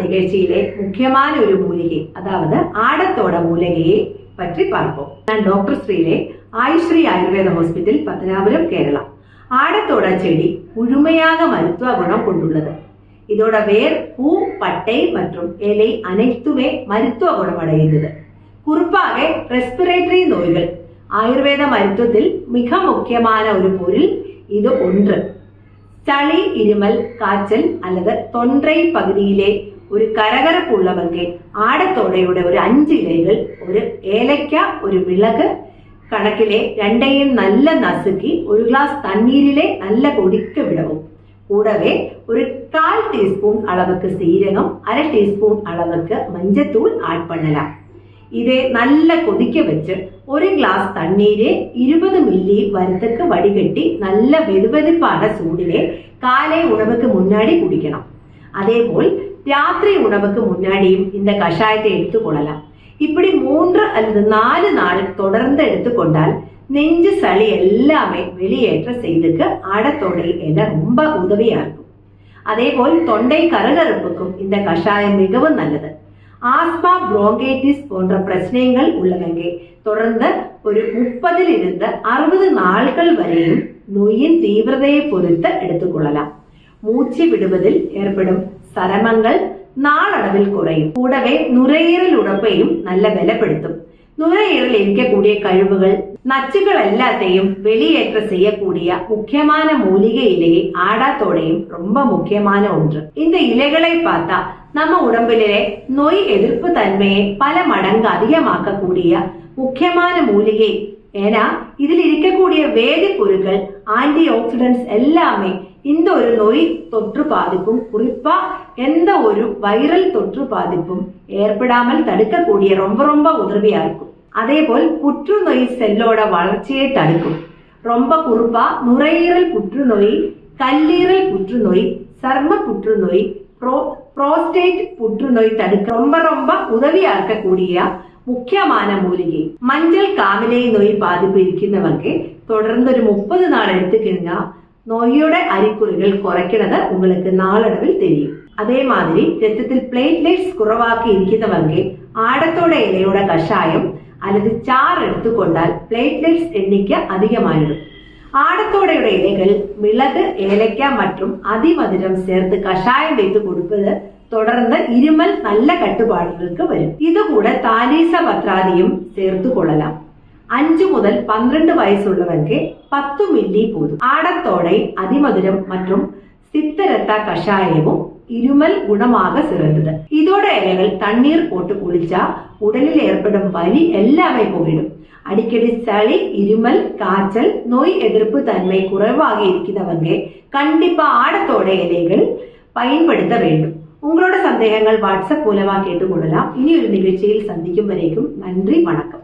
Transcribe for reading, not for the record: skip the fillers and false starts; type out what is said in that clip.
நிகழ்ச்சியிலே முக்கியமான ஒரு மூலிகை, அதாவது ஆடத்தோட மூலிகையை பற்றி பார்ப்போம். நான் டாக்டர் ஸ்ரீலே, ஆயுஸ்ரீ ஆயுர்வேத ஹாஸ்பிட்டல், பத்தனாபுரம், கேரளா. ஆடத்தோட செடி முழுமையாக மருத்துவ குணம் கொண்டுள்ளது. இதோட வேர், பூ, பட்டை மற்றும் இலை அனைத்துமே மருத்துவ குணமடைந்தது. குறிப்பாக ரெஸ்பிரேட்டரி நோய்கள் ஆயுர்வேத மருத்துவத்தில் மிக முக்கியமான ஒரு பொருள் இது ஒன்று. சளி, இருமல், காய்ச்சல் அல்லது தொண்டை பகுதியிலே ஒரு கரகரப்பு உள்ளவங்க ஆடத்தோடையோட ஒரு 5 இலைகள், ஒரு ஏலக்காய், ஒரு மிளகு கணக்கிலே ரெண்டையும் நல்ல நசுக்கி ஒரு கிளாஸ் தண்ணீரிலே நல்ல கொதிக்க விடவும். கூடவே ஒரு 1/4 டீஸ்பூன் அளவுக்கு சீரகம், 1/2 டீஸ்பூன் அளவுக்கு மஞ்சத்தூள் ஆட் பண்ணலாம். இதை நல்ல கொதிக்க வச்சு ஒரு கிளாஸ் தண்ணீரே 20 மில்லி வரத்துக்கு வடிகட்டி நல்ல வெதுவெதுப்பான சூடிலே காலை உணவுக்கு முன்னாடி குடிக்கணும். அதே போல் ராத்திரி உணவுக்கு முன்னாடியும் இந்த கஷாயத்தை எடுத்துக்கொள்ளலாம். இப்படி 3 அல்லது 4 நாள் தொடர்ந்து எடுத்துக்கொண்டால் நெஞ்சு சளி எல்லாமே வெளியேற்ற செய்துக்கு ஆடத்தோடை எல்லாம் ரொம்ப உதவியா இருக்கும். அதே போல் தொண்டை கரகரப்புக்கும் இந்த கஷாயம் மிகவும் நல்லது. ஆஸ்மா, புரோங்கைட்டிஸ் போன்ற பிரச்சனைகள் உள்ளவங்க தொடர்ந்து ஒரு 30 இருந்து 60 நாட்கள் வரையும் நோயின் தீவிரதையை பொறுத்து எடுத்துக்கொள்ளலாம். மூச்சு விடுவதில் ஏற்படும் சிரமங்கள் நாளளவில் குறையும். கூடவே நுரையீரல் உடம்பையும் நல்ல பலப்படுத்தும். நுரையீரல் இருக்கக்கூடிய கழிவுகள், நச்சுகள் எல்லாத்தையும் வெளியேற்ற செய்யக்கூடிய முக்கியமான மூலிகை இலையை ஆடாத்தோடையும் ரொம்ப முக்கியமான ஒன்று. இந்த இலைகளை பார்த்தா நம்ம உடம்பிலே நோய் எதிர்ப்பு தன்மையை பல மடங்கு அதிகமாக்கக்கூடிய முக்கியமான மூலிகை. ஏன்னா இதில் இருக்கக்கூடிய வேதிப்பொருட்கள், ஆன்டி ஆக்சிடென்ட்ஸ் எல்லாமே இந்த ஒரு நோய் தொற்று பாதிப்பும், குறிப்பா எந்த ஒரு வைரல் தொற்று பாதிப்பும் ஏற்படாமல் தடுக்கக்கூடிய ரொம்ப உதவியா இருக்கும். அதே போல் புற்றுநோய் செல்லோட வளர்ச்சியை தடுக்கும். ரொம்ப குறிப்பா நுரையீரல் புற்றுநோய், கல்லீரல் புற்றுநோய், சர்ம புற்றுநோய், புரோஸ்டேட் புற்றுநோய் தடுக்க ரொம்ப உதவியா இருக்கக்கூடிய முக்கியமான மூலிகை. மஞ்சள் காமாலை நோய் பாதிப்பு இருக்கிறவங்க தொடர்ந்து ஒரு 30 நாள் எடுத்துக்கிட்டா நோயோட அறிகுறிகள் குறைக்கிறது உங்களுக்கு நாளடைவில் தெரியும். அதே மாதிரி ரத்தத்தில் பிளேட்லெட்ஸ் குறைவாக்கி இருக்கிறவங்க ஆடத்தோட இலையோட கஷாயம் அல்லது சாறு எடுத்துக்கொண்டால் பிளேட்லெட்ஸ் எண்ணிக்கை அதிகமாயிடும். ஆடத்தோட இலைகள், மிளகு, ஏலக்காய் மற்றும் அதிமதுரம் சேர்த்து கஷாயம் வைத்து கொடுப்பது தொடர்ந்து இருமல் நல்ல கட்டுப்பாடுகளுக்கு வரும். இது கூட தாலீச பத்ராதியும் சேர்த்து கொள்ளலாம். 5 முதல் 12 வயசு உள்ளவங்க 10 மில்லி போதும். ஆடத்தோடை, அதிமதுரம் மற்றும் சித்தரத்தா கஷாயமும் இருமல் குணமாக சிறந்தது. இதோட இலைகள் தண்ணீர் போட்டு குளிச்சா உடலில் ஏற்படும் வலி எல்லாமே போயிடும். அடிக்கடி சளி, இருமல், காய்ச்சல், நோய் எதிர்ப்பு தன்மை குறைவாக இருக்கிறவங்க கண்டிப்பா ஆடத்தோட இலைகள் பயன்படுத்த வேண்டும். உங்களோட சந்தேகங்கள் வாட்ஸ்அப் மூலமா கேட்டுக்கொள்ளலாம். இனி ஒரு நிகழ்ச்சியில் சந்திக்கும் வரைக்கும் நன்றி, வணக்கம்.